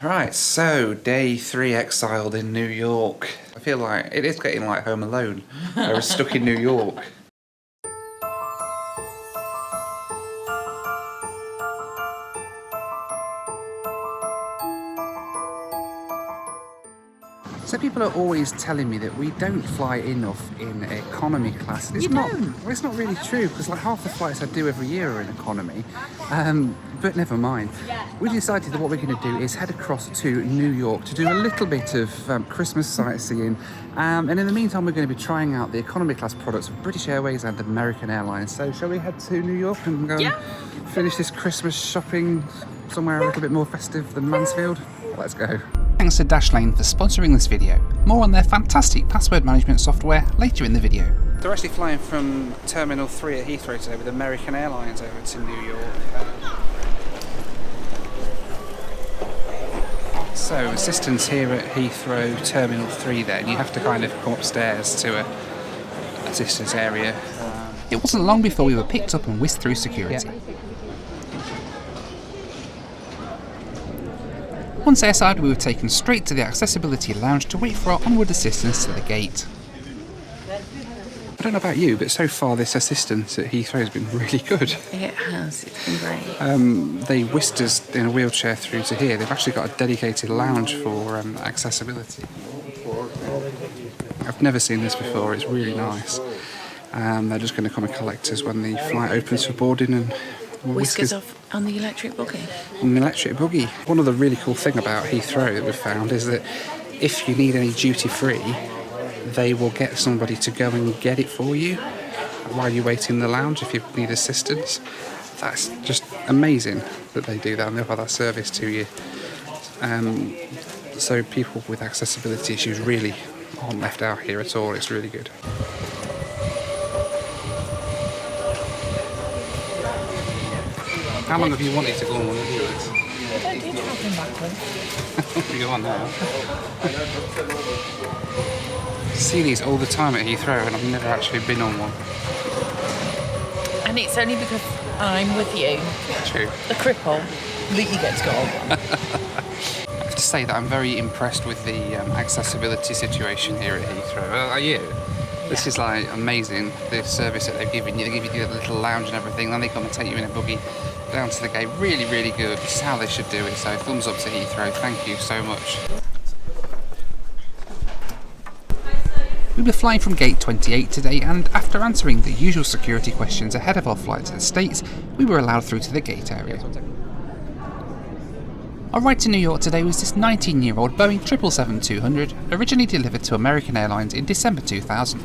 Right, so day 3 exiled in New York. I feel like it is getting like Home Alone. I was stuck in New York. So people are always telling me that we don't fly enough in economy class. It's not really true, because like half the flights I do every year are in economy. But never mind. We decided that what we're going to do is head across to New York to do a little bit of Christmas sightseeing. And in the meantime, we're going to be trying out the economy class products of British Airways and American Airlines. So shall we head to New York and go and finish this Christmas shopping somewhere a little bit more festive than Mansfield? Let's go. Thanks to Dashlane for sponsoring this video. More on their fantastic password management software later in the video. They're actually flying from Terminal 3 at Heathrow today with American Airlines over to New York. So assistants here at Heathrow Terminal 3 then, you have to kind of come upstairs to a assistance area. It wasn't long before we were picked up and whisked through security. Once airside, we were taken straight to the accessibility lounge to wait for our onward assistance to the gate. I don't know about you, but so far this assistance at Heathrow has been really good. It has, it's been great. They whisked us in a wheelchair through to here. They've actually got a dedicated lounge for accessibility. I've never seen this before, it's really nice. They're just going to come and collect us when the flight opens for boarding and whisk us off on the electric buggy. On the electric buggy. One of the really cool things about Heathrow that we've found is that if you need any duty free, they will get somebody to go and get it for you while you wait in the lounge if you need assistance. That's just amazing that they do that and they'll have that service to you. So people with accessibility issues really aren't left out here at all. It's really good. How long have you wanted to go on one of these? I don't do travelling backwards. You go on now. I see these all the time at Heathrow and I've never actually been on one. And it's only because I'm with you, True. the cripple, that you get to go on one. I have to say that I'm very impressed with the accessibility situation here at Heathrow. Are you? This is like amazing, the service that they've given you. They give you the little lounge and everything, then they come and take you in a buggy down to the gate. Really, really good. This is how they should do it. So thumbs up to Heathrow. Thank you so much. We were flying from gate 28 today, and after answering the usual security questions ahead of our flight to the States, we were allowed through to the gate area. Our ride to New York today was this 19-year-old Boeing 777-200, originally delivered to American Airlines in December 2000.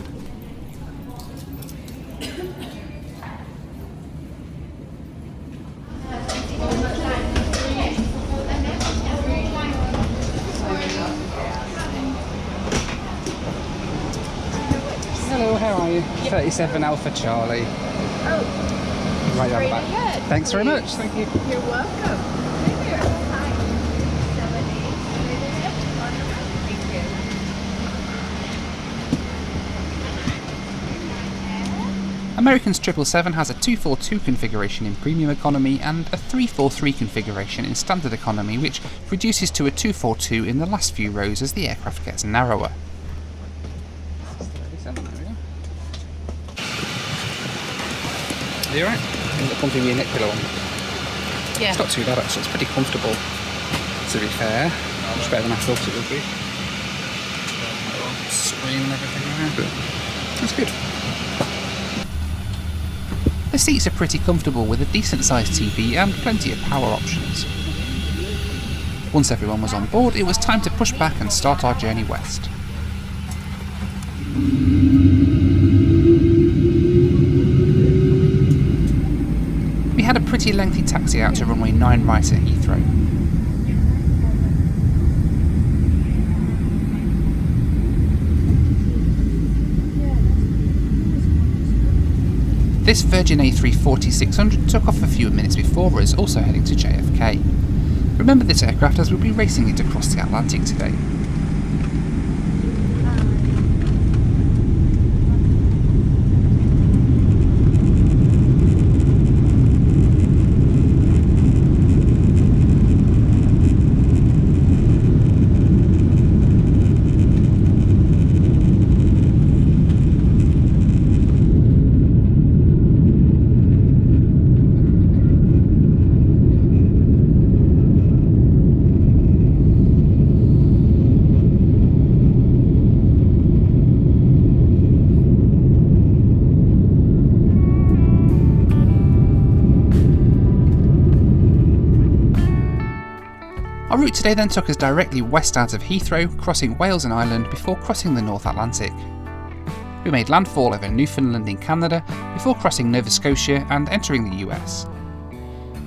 Hello, how are you? 37 Alpha Charlie. Oh, right on the back. Good. Thanks very much. Thank you. You're welcome. Thank you. American's 777 has a 242 configuration in premium economy and a 343 configuration in standard economy, which reduces to a 242 in the last few rows as the aircraft gets narrower. Are you alright? Is it comfy unicular one? Yeah. It's not too bad actually, it's pretty comfortable, to be fair. Much better than I thought it would be. Screen and everything around, but it's good. The seats are pretty comfortable with a decent sized TV and plenty of power options. Once everyone was on board, it was time to push back and start our journey west. We had a pretty lengthy taxi out to runway 9 right at Heathrow. This Virgin A340-600 took off a few minutes before us, also heading to JFK. Remember this aircraft as we'll be racing it across the Atlantic today. route today then took us directly west out of Heathrow, crossing Wales and Ireland before crossing the North Atlantic. We made landfall over Newfoundland in Canada before crossing Nova Scotia and entering the US.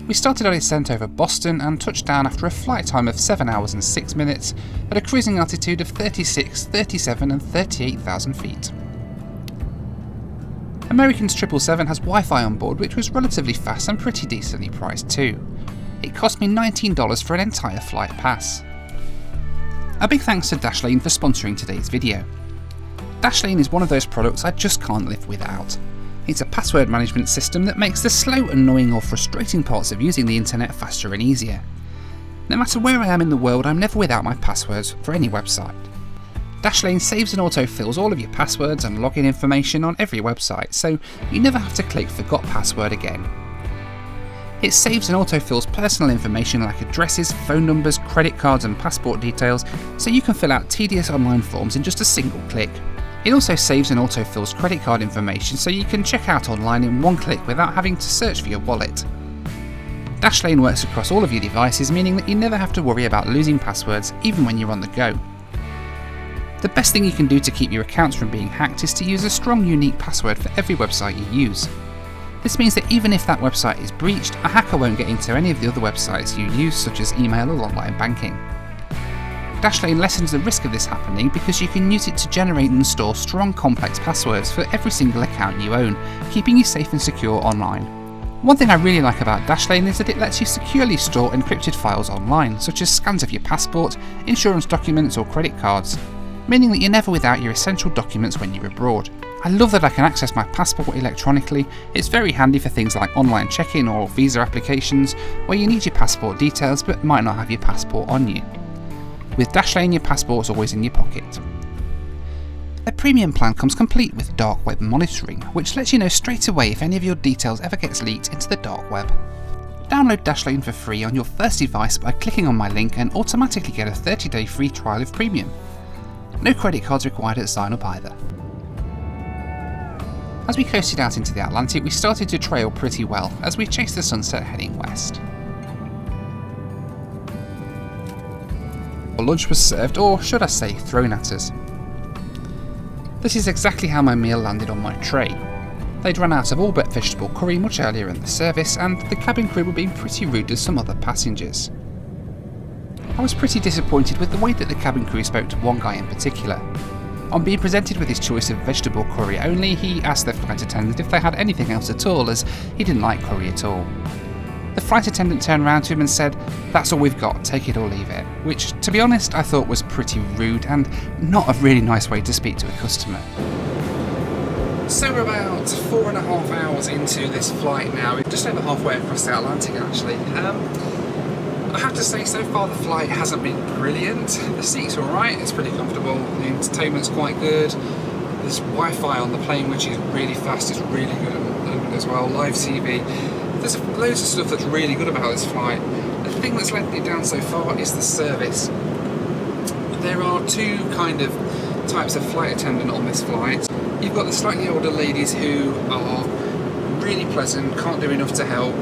We started our descent over Boston and touched down after a flight time of 7 hours and 6 minutes at a cruising altitude of 36, 37 and 38,000 feet. American's 777 has Wi-Fi on board, which was relatively fast and pretty decently priced too. It cost me $19 for an entire flight pass. A big thanks to Dashlane for sponsoring today's video. Dashlane is one of those products I just can't live without. It's a password management system that makes the slow, annoying or frustrating parts of using the internet faster and easier. No matter where I am in the world, I'm never without my passwords for any website. Dashlane saves and autofills all of your passwords and login information on every website, so you never have to click Forgot Password again. It saves and autofills personal information like addresses, phone numbers, credit cards and passport details, so you can fill out tedious online forms in just a single click. It also saves and autofills credit card information so you can check out online in one click without having to search for your wallet. Dashlane works across all of your devices, meaning that you never have to worry about losing passwords even when you're on the go. The best thing you can do to keep your accounts from being hacked is to use a strong, unique password for every website you use. This means that even if that website is breached, a hacker won't get into any of the other websites you use, such as email or online banking. Dashlane lessens the risk of this happening because you can use it to generate and store strong, complex passwords for every single account you own, keeping you safe and secure online. One thing I really like about Dashlane is that it lets you securely store encrypted files online, such as scans of your passport, insurance documents or credit cards, meaning that you're never without your essential documents when you're abroad. I love that I can access my passport electronically. It's very handy for things like online check-in or visa applications, where you need your passport details but might not have your passport on you. With Dashlane, your passport's always in your pocket. Their premium plan comes complete with dark web monitoring, which lets you know straight away if any of your details ever gets leaked into the dark web. Download Dashlane for free on your first device by clicking on my link and automatically get a 30-day free trial of premium. No credit cards required at sign up either. As we coasted out into the Atlantic, we started to trail pretty well as we chased the sunset heading west. Lunch was served, or should I say thrown at us. This is exactly how my meal landed on my tray. They'd run out of all but vegetable curry much earlier in the service, and the cabin crew were being pretty rude to some other passengers. I was pretty disappointed with the way that the cabin crew spoke to one guy in particular. On being presented with his choice of vegetable curry only, he asked the flight attendant if they had anything else at all, as he didn't like curry at all. The flight attendant turned around to him and said, "That's all we've got, take it or leave it," which, to be honest, I thought was pretty rude and not a really nice way to speak to a customer. So we're about 4.5 hours into this flight now, just over halfway across the Atlantic actually. I have to say, so far the flight hasn't been brilliant. The seats are alright, it's pretty comfortable, the entertainment's quite good. There's Wi-Fi on the plane which is really fast, it's really good as well, live TV. There's loads of stuff that's really good about this flight. The thing that's let me down so far is the service. There are two kind of types of flight attendant on this flight. You've got the slightly older ladies who are really pleasant, can't do enough to help,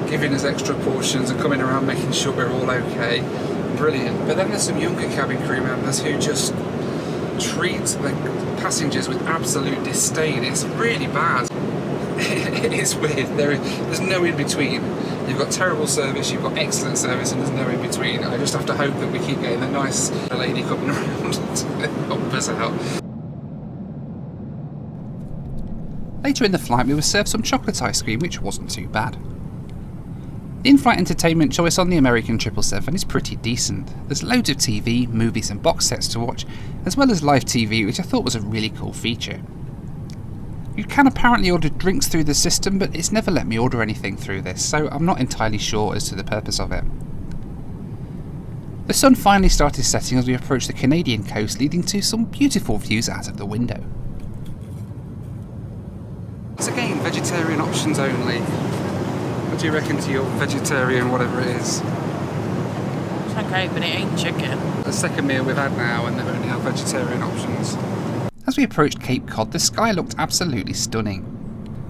giving us extra portions and coming around making sure we're all okay. Brilliant. But then there's some younger cabin crew members who just treat the passengers with absolute disdain. It's really bad. It's weird. There's no in between. You've got terrible service, you've got excellent service, and there's no in between. I just have to hope that we keep getting the nice lady coming around to help us out. Later in the flight, we were served some chocolate ice cream, which wasn't too bad. The in-flight entertainment choice on the American 777 is pretty decent. There's loads of TV, movies and box sets to watch, as well as live TV, which I thought was a really cool feature. You can apparently order drinks through the system, but it's never let me order anything through this, so I'm not entirely sure as to the purpose of it. The sun finally started setting as we approached the Canadian coast, leading to some beautiful views out of the window. Once again, vegetarian options only. What do you reckon to your vegetarian whatever it is? It's okay, but it ain't chicken. The second meal we've had now and they've only had vegetarian options. As we approached Cape Cod, the sky looked absolutely stunning.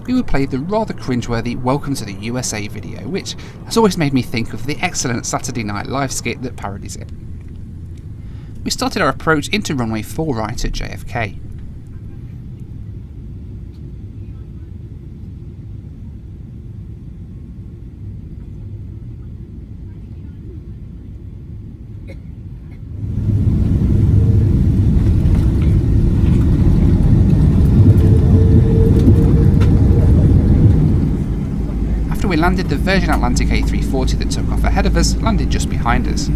we would play the rather cringeworthy Welcome to the USA video, which has always made me think of the excellent Saturday Night Live skit that parodies it. We started our approach into runway 4 right at JFK. After we landed, the Virgin Atlantic A340 that took off ahead of us landed just behind us.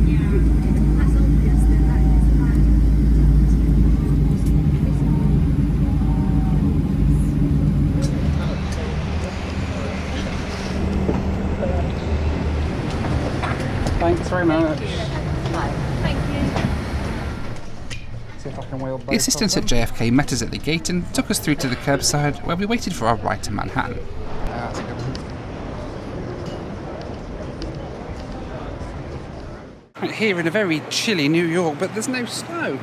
Thanks very much. Thank you. See if I can wheel both. The assistants at JFK met us at the gate and took us through to the curbside where we waited for our ride to Manhattan. That's a good one. Right, here in a very chilly New York, but there's no snow.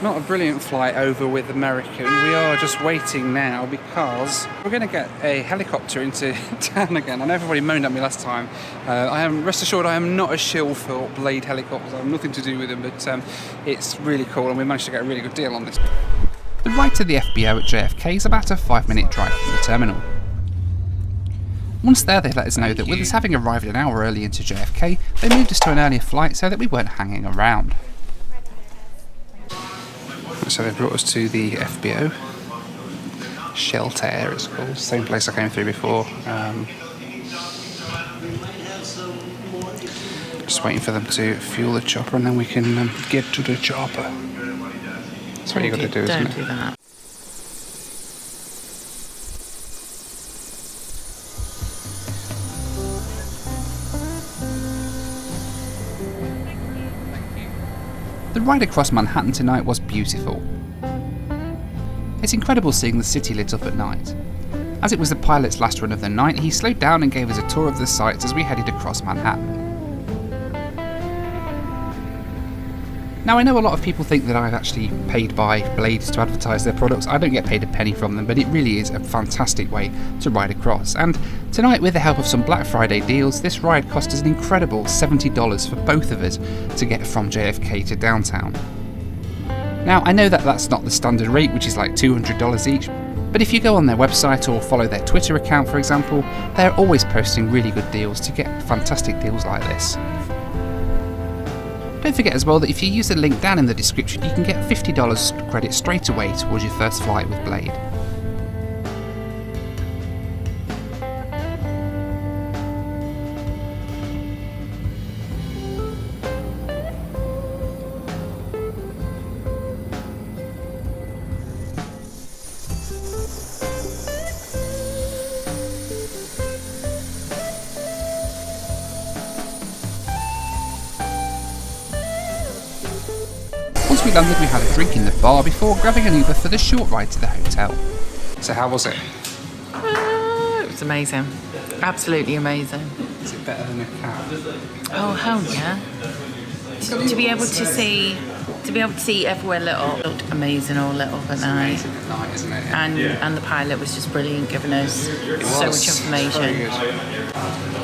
Not a brilliant flight over with American. We are just waiting now because we're going to get a helicopter into town again. I know everybody moaned at me last time. Rest assured I am not a shill for Blade helicopters. I have nothing to do with them, but it's really cool and we managed to get a really good deal on this. The ride to the FBO at JFK is about a 5-minute drive from the terminal. Once there, they let us know that with us having arrived an hour early into JFK, they moved us to an earlier flight so that we weren't hanging around. So they brought us to the FBO. Shelter it's called, same place I came through before. Just waiting for them to fuel the chopper and then we can get to the chopper. That's what you got to do, isn't it? Don't do that. The ride across Manhattan tonight was beautiful. It's incredible seeing the city lit up at night. As it was the pilot's last run of the night, he slowed down and gave us a tour of the sights as we headed across Manhattan. Now I know a lot of people think that I've actually paid by Blade to advertise their products. I don't get paid a penny from them, but it really is a fantastic way to ride across. And tonight, with the help of some Black Friday deals, this ride cost us an incredible $70 for both of us to get from JFK to downtown. Now I know that that's not the standard rate, which is like $200 each, but if you go on their website or follow their Twitter account, for example, they're always posting really good deals to get fantastic deals like this. Don't forget as well that if you use the link down in the description, you can get $50 credit straight away towards your first flight with Blade. Once we landed, we had a drink in the bar before grabbing an Uber for the short ride to the hotel. So how was it? It was amazing. Absolutely amazing. Is it better than a cab? Oh hell yeah! To be able to see everywhere lit up looked amazing all lit up at night. Amazing at night, isn't it? And the pilot was just brilliant, giving us so much information. Very good.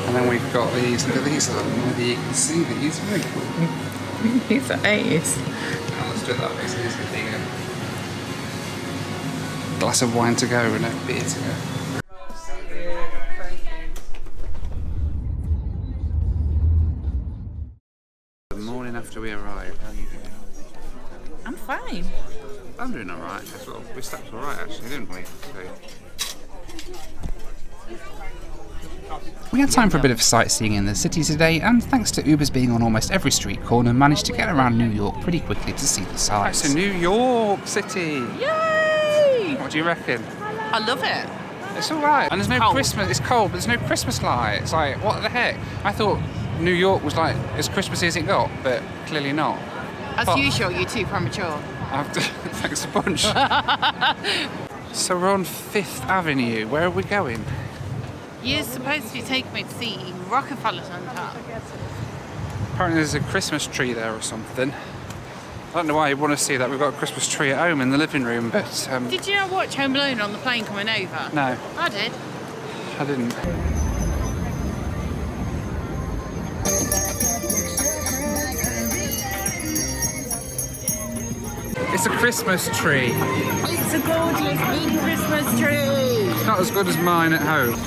And then we've got these. Look at these. Maybe you can see these. Very cool. These are ace. Let's do it that way. So here's the thing. Glass of wine to go and a beer to go. The morning after we arrived, how are you doing? I'm fine. I'm doing alright as well. We slept alright actually, didn't we? We had time for a bit of sightseeing in the city today, and thanks to Ubers being on almost every street corner, managed to get around New York pretty quickly to see the sights. It's New York City! Yay! What do you reckon? I love it. It's alright. And there's no Cold. Christmas, it's cold, but there's no Christmas lights. Like, what the heck? I thought New York was like as Christmassy as it got, but clearly not. As But usual, you're too premature. Thanks a bunch. So we're on 5th Avenue. Where are we going? You're supposed to take me to see Rockefeller Center. Apparently there's a Christmas tree there or something. don't know why you want to see that. We've got a Christmas tree at home in the living room, but... Did you not watch Home Alone on the plane coming over? No. I did. I didn't. It's a Christmas tree. It's a gorgeous big Christmas tree. It's not as good as mine at home.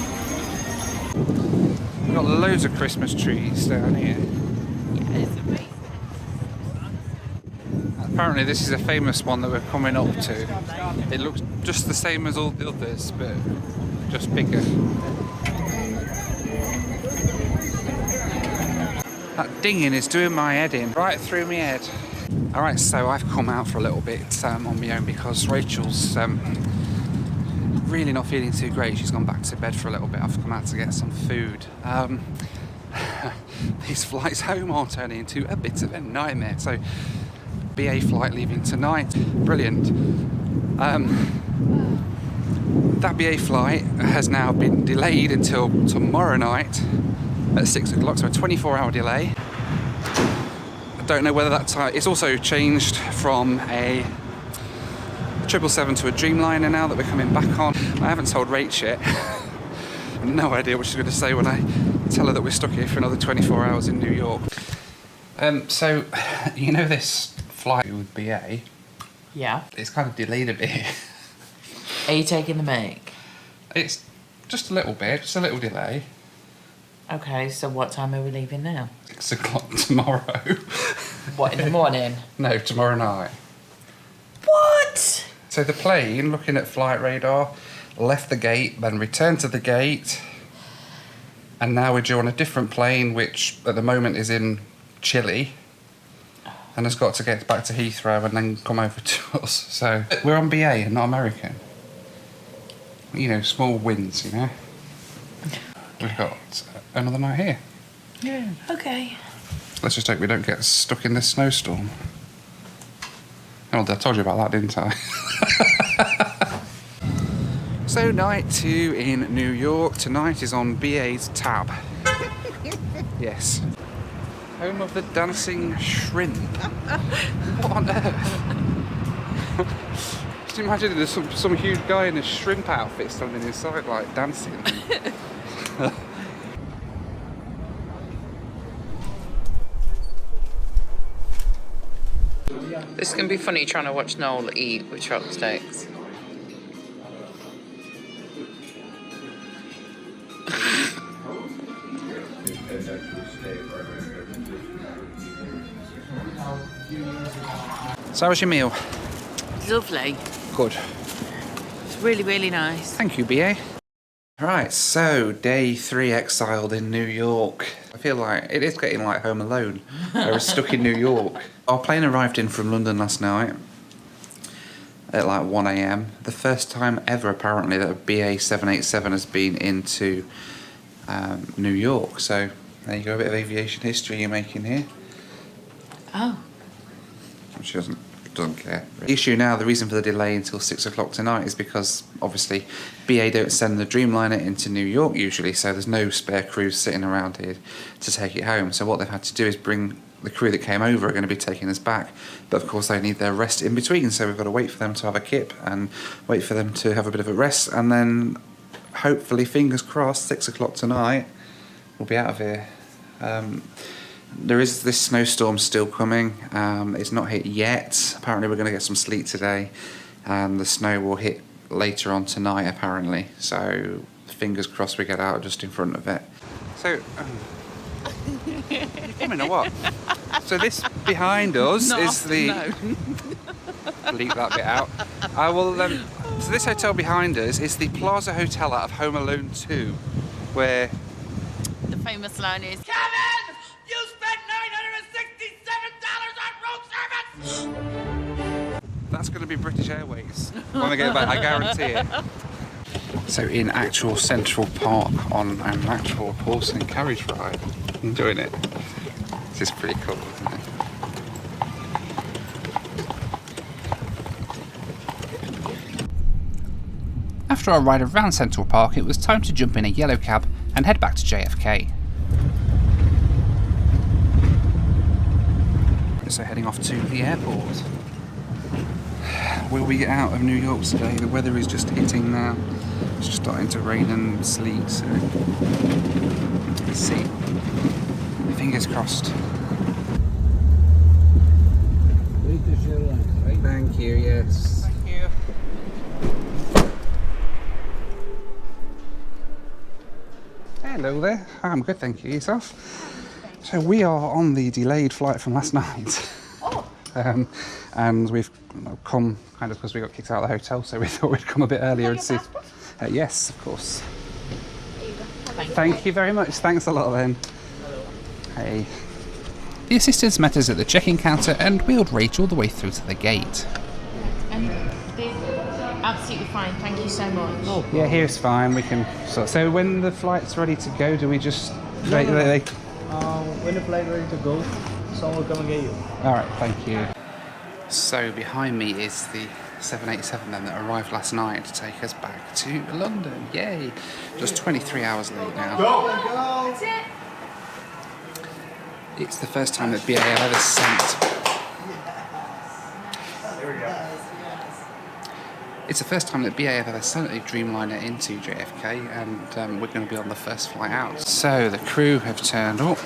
We've got loads of Christmas trees down here. Yeah, it's amazing. Apparently this is a famous one that we're coming up to. It looks just the same as all the others, but just bigger. That dinging is doing my head in, right through my head. Alright, so I've come out for a little bit on my own because Rachel's really not feeling too great. She's gone back to bed for a little bit. I've come out to get some food. These flights home are turning into a bit of a nightmare. So, BA flight leaving tonight. Brilliant. That BA flight has now been delayed until tomorrow night at 6 o'clock, so a 24-hour delay. I don't know whether that time... It's also changed from a 777 to a Dreamliner now that we're coming back on. I haven't told Rach yet. No idea what she's going to say when I tell her that we're stuck here for another 24 hours in New York. So, you know this flight with BA? Yeah. It's kind of delayed a bit. Are you taking the make? It's just a little bit, just a little delay. Okay, so what time are we leaving now? 6 o'clock tomorrow. What, in the morning? No, tomorrow night. What? So the plane, looking at flight radar, left the gate, then returned to the gate, and now we're due on a different plane, which at the moment is in Chile, and has got to get back to Heathrow and then come over to us. So we're on BA and not American. You know, small wins, you know. We've got another night here. Yeah. Okay. Let's just hope we don't get stuck in this snowstorm. Oh, I told you about that, didn't I? So, night 2 in New York. Tonight is on BA's tab. Yes. Home of the dancing shrimp. What on earth? Just imagine there's some huge guy in a shrimp outfit standing inside, like, dancing. This is going to be funny trying to watch Noel eat with chopsticks. So how was your meal? Lovely. Good. It's really, really nice. Thank you, BA. Right, so day 3 exiled in New York. I feel like it is getting like Home Alone. I was stuck in New York. Our plane arrived in from London last night at like 1 AM. The first time ever, apparently, that a BA 787 has been into New York. So there you go, a bit of aviation history you're making here. Oh. She doesn't care. The issue now, the reason for the delay until 6 o'clock tonight is because obviously BA don't send the Dreamliner into New York usually, so there's no spare crews sitting around here to take it home. So what they've had to do is bring the crew that came over are going to be taking us back, but of course they need their rest in between, so we've got to wait for them to have a kip and wait for them to have a bit of a rest, and then hopefully, fingers crossed, 6 o'clock tonight we'll be out of here. There is this snowstorm still coming. It's not hit yet. Apparently we're going to get some sleet today, and the snow will hit later on tonight apparently, so fingers crossed we get out just in front of it. So you coming or what? So this behind us is the leave that bit out. I will so this hotel behind us is the Plaza Hotel out of Home Alone 2, where The famous line is, Kevin! You spent $967 on road service! that's going to be British Airways when we get back, I guarantee it. So in actual Central Park on an actual horse and carriage ride, enjoying it. This is pretty cool, isn't it? After our ride around Central Park, it was time to jump in a yellow cab and head back to JFK. So heading off to the airport. Will we get out of New York today? The weather is just hitting now. It's just starting to rain and sleet, so let's see. Fingers crossed. Thank you, yes. Thank you. Hello there. I'm good, thank you. Yourself? So we are on the delayed flight from last night. And we've come kind of because we got kicked out of the hotel, so we thought we'd come a bit earlier and see. Yes, of course. Thank you very much. Thanks a lot then. Hey. The assistants met us at the check-in counter and wheeled Rach all the way through to the gate. Absolutely fine, thank you so much. Oh, yeah, here's fine. We can. So when the flight's ready to go, do we just? When the flight ready to go, someone will come and get you. All right, thank you. So behind me is the 787 then that arrived last night to take us back to London. Yay! Just 23 hours late now. Go! That's it. It's the first time that BA have ever sent. There we go. It's the first time that BA have ever sent a Dreamliner into JFK, and we're going to be on the first flight out. So the crew have turned up.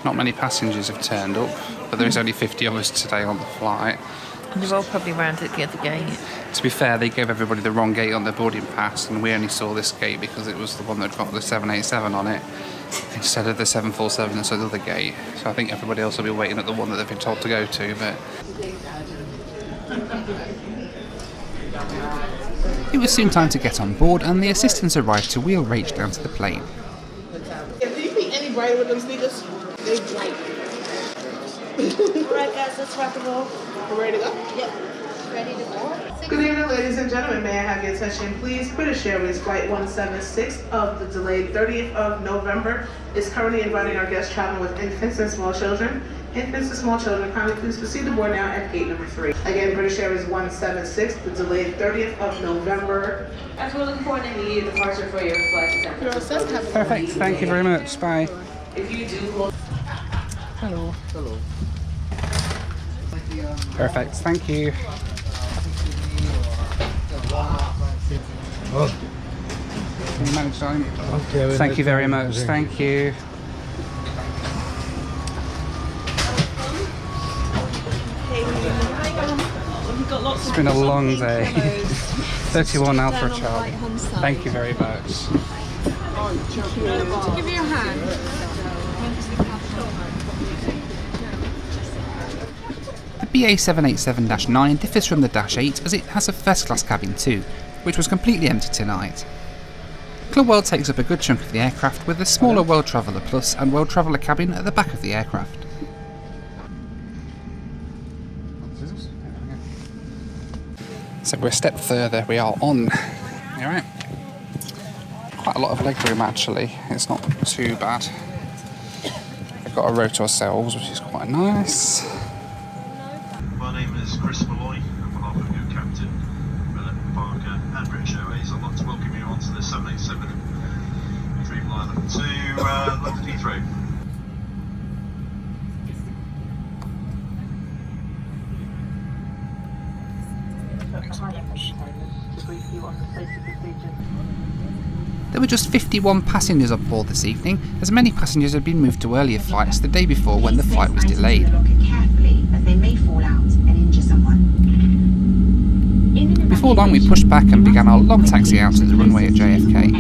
Not many passengers have turned up, but there is only 50 of us today on the flight. And they're all probably round at the other gate. To be fair, they gave everybody the wrong gate on their boarding pass, and we only saw this gate because it was the one that got the 787 on it instead of the 747, so the other gate. So I think everybody else will be waiting at the one that they've been told to go to, but... It was soon time to get on board, and the assistants arrived to wheel Rach down to the plane. Do you think any brighter with them sneakers? They bright. Alright guys, let's rock and roll. We're ready to go? Yep. Ready to go? Good evening, ladies and gentlemen. May I have your attention, please? British Airways Flight 176 of the delayed 30th of November is currently inviting our guests traveling with infants and small children. Infants and small children, kindly please proceed to board now at gate number 3. Again, British Airways 176, the delayed 30th of November. As we're looking forward to immediate departure for your flight to San Francisco. Perfect, thank you very much, bye. If you do hold... Hello. Hello. Perfect, thank you. Can you manage time? Okay, thank you very much, thank you. It's been a long day. 31 Alpha Charlie. Thank you very much. Give me your hand. The BA 787-9 differs from the Dash 8 as it has a first class cabin too, which was completely empty tonight. Club World takes up a good chunk of the aircraft with a smaller World Traveller Plus and World Traveller cabin at the back of the aircraft. So we're a step further, we are on. Alright. Quite a lot of legroom actually, it's not too bad. We've got a row to ourselves, which is quite nice. My name is Chris Malloy, on behalf of your captain, Philip Parker and British Airways. I'd like to welcome you onto the 787 Dreamliner to London Heathrow. There were just 51 passengers on board this evening, as many passengers had been moved to earlier flights the day before when the flight was delayed. Before long we pushed back and began our long taxi out to the runway at JFK.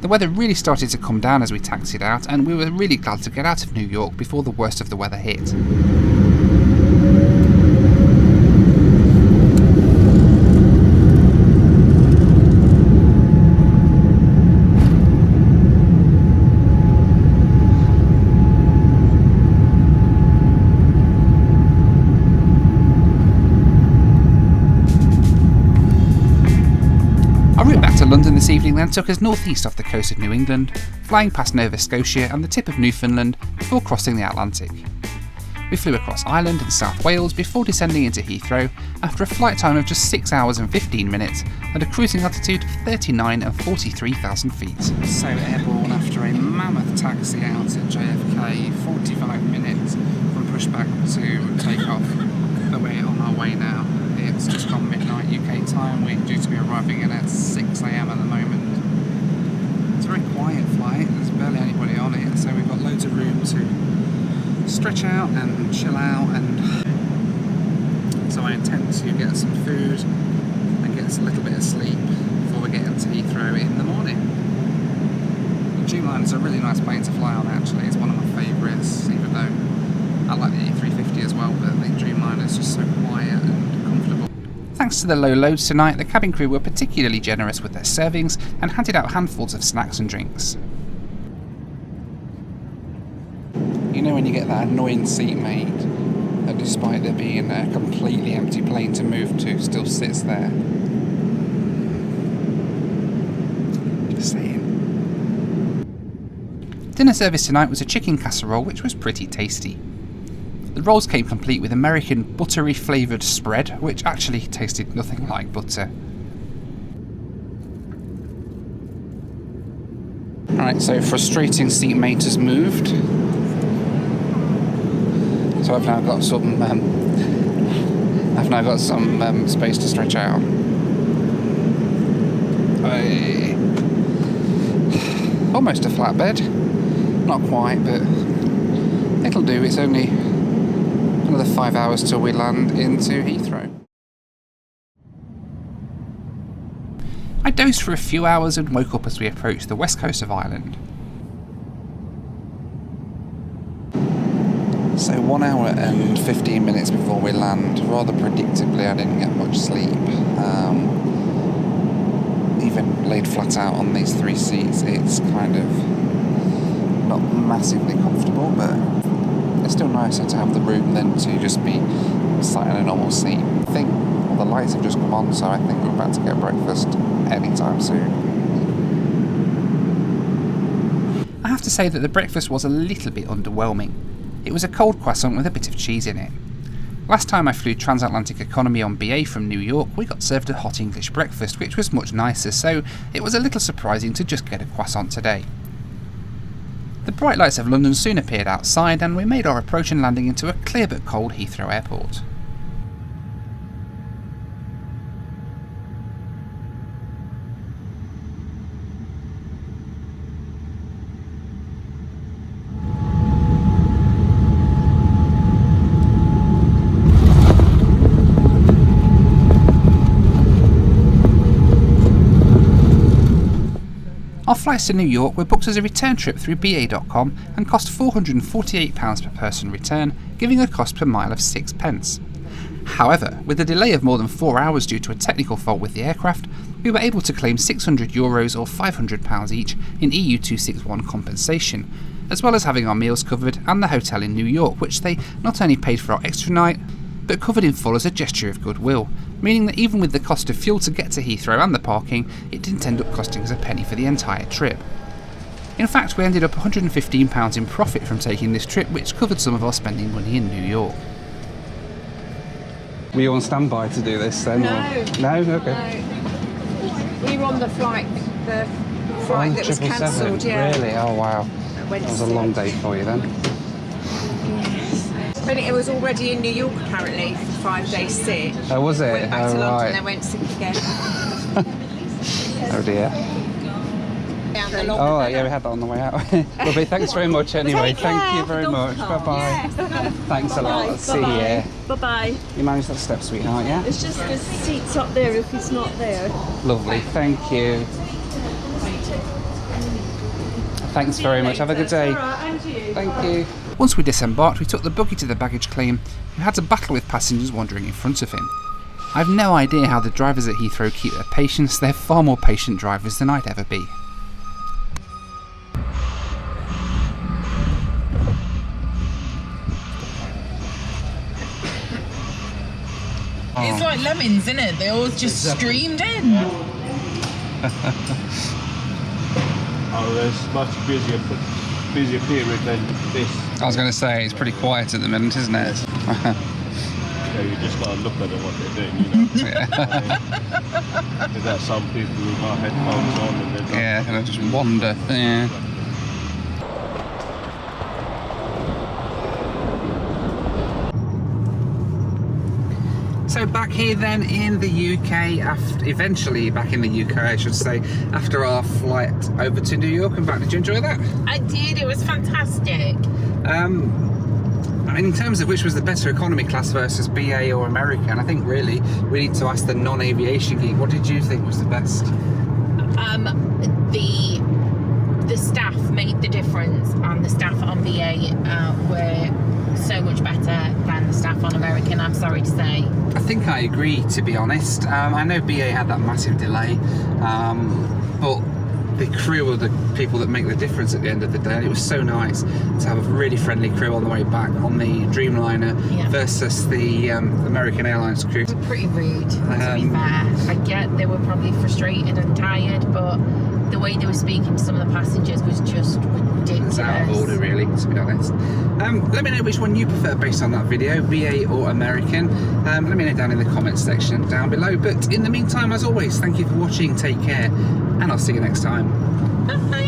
The weather really started to come down as we taxied out, and we were really glad to get out of New York before the worst of the weather hit. Our route back to London this evening then took us northeast off the coast of New England, flying past Nova Scotia and the tip of Newfoundland before crossing the Atlantic. We flew across Ireland and South Wales before descending into Heathrow after a flight time of just 6 hours and 15 minutes at a cruising altitude of 39 and 43,000 feet. So airborne after a mammoth taxi out at JFK, 45 minutes from push back to take off, but we're on our way now. It's just gone midnight UK time. We're due to be arriving in at 6 AM at the moment. It's a very quiet flight, there's barely anybody on it, so we've got loads of room to stretch out and chill out, and so I intend to get some food and get a little bit of sleep before we get into Heathrow in the morning. Dreamliner's a really nice plane to fly on actually, it's one of my favourites, even though I like the A350 as well, but I think Dreamliner's just so quiet and comfortable. Thanks to the low loads tonight, the cabin crew were particularly generous with their servings and handed out handfuls of snacks and drinks. You know when you get that annoying seatmate that despite there being a completely empty plane to move to, still sits there? Just saying. Dinner service tonight was a chicken casserole, which was pretty tasty. The rolls came complete with American buttery flavoured spread, which actually tasted nothing like butter. Alright, so frustrating seatmate has moved. So I've now got some space to stretch out. Almost a flatbed. Not quite, but it'll do. It's only another 5 hours till we land into Heathrow. I dozed for a few hours and woke up as we approached the west coast of Ireland. So 1 hour and 15 minutes before we land, rather predictably I didn't get much sleep. Even laid flat out on these 3 seats, it's kind of not massively comfortable, but it's still nicer to have the room than to just be sat in a normal seat. I think the lights have just come on, so I think we're about to get breakfast anytime soon. I have to say that the breakfast was a little bit underwhelming. It was a cold croissant with a bit of cheese in it. Last time I flew transatlantic economy on BA from New York, we got served a hot English breakfast, which was much nicer, so it was a little surprising to just get a croissant today. The bright lights of London soon appeared outside, and we made our approach and landing into a clear but cold Heathrow Airport. Our flights to New York were booked as a return trip through BA.com and cost £448 per person return, giving a cost per mile of 6 pence. However, with a delay of more than 4 hours due to a technical fault with the aircraft, we were able to claim €600 or £500 each in EU261 compensation, as well as having our meals covered and the hotel in New York, which they not only paid for our extra night, but covered in full as a gesture of goodwill, meaning that even with the cost of fuel to get to Heathrow and the parking, it didn't end up costing us a penny for the entire trip. In fact, we ended up £115 in profit from taking this trip, which covered some of our spending money in New York. Were you on standby to do this then? No. No? Okay. No. We were on the flight that was cancelled, yeah. Really? Oh wow. That was a long day for you then. But it was already in New York apparently for 5 days sick. Oh, was it? Went back to London right. and then went sick again. Oh dear. Oh yeah, we had that on the way out. Lovely, thanks very much anyway. Thank you very much. Bye-bye. Yes. Thanks a lot. See you. Bye-bye. You managed that step, sweetheart, yeah? It's just the seats up there if he's not there. Lovely, thank you. Thanks very much. Have a good day. Thank you. Once we disembarked, we took the buggy to the baggage claim, who had to battle with passengers wandering in front of him. I've no idea how the drivers at Heathrow keep their patience. They're far more patient drivers than I'd ever be. It's like lemons, isn't it? They all just streamed in. Oh, there's much busier period than this. I was going to say, it's pretty quiet at the moment, isn't it? Yeah, you just got to look at what they're doing, you know. Yeah. There's that some people who got headphones on and they're Yeah, and I just wander. Yeah. So back here then in the UK, eventually back in the UK I should say, after our flight over to New York and back. Did you enjoy that? I did, it was fantastic. In terms of which was the better economy class versus BA or American, I think really we need to ask the non-aviation geek, what did you think was the best? The staff made the difference, and the staff on BA were so much better than the staff on American, I'm sorry to say. I think I agree, to be honest. I know BA had that massive delay, but the crew are the people that make the difference at the end of the day, and it was so nice to have a really friendly crew on the way back on the Dreamliner versus the American Airlines crew. They were pretty rude, to be fair. I get they were probably frustrated and tired, but the way they were speaking to some of the passengers was just ridiculous. It's out of order, really, to be honest. Let me know which one you prefer based on that video, BA or American. Let me know down in the comments section down below. But in the meantime, as always, thank you for watching, take care, and I'll see you next time. Bye.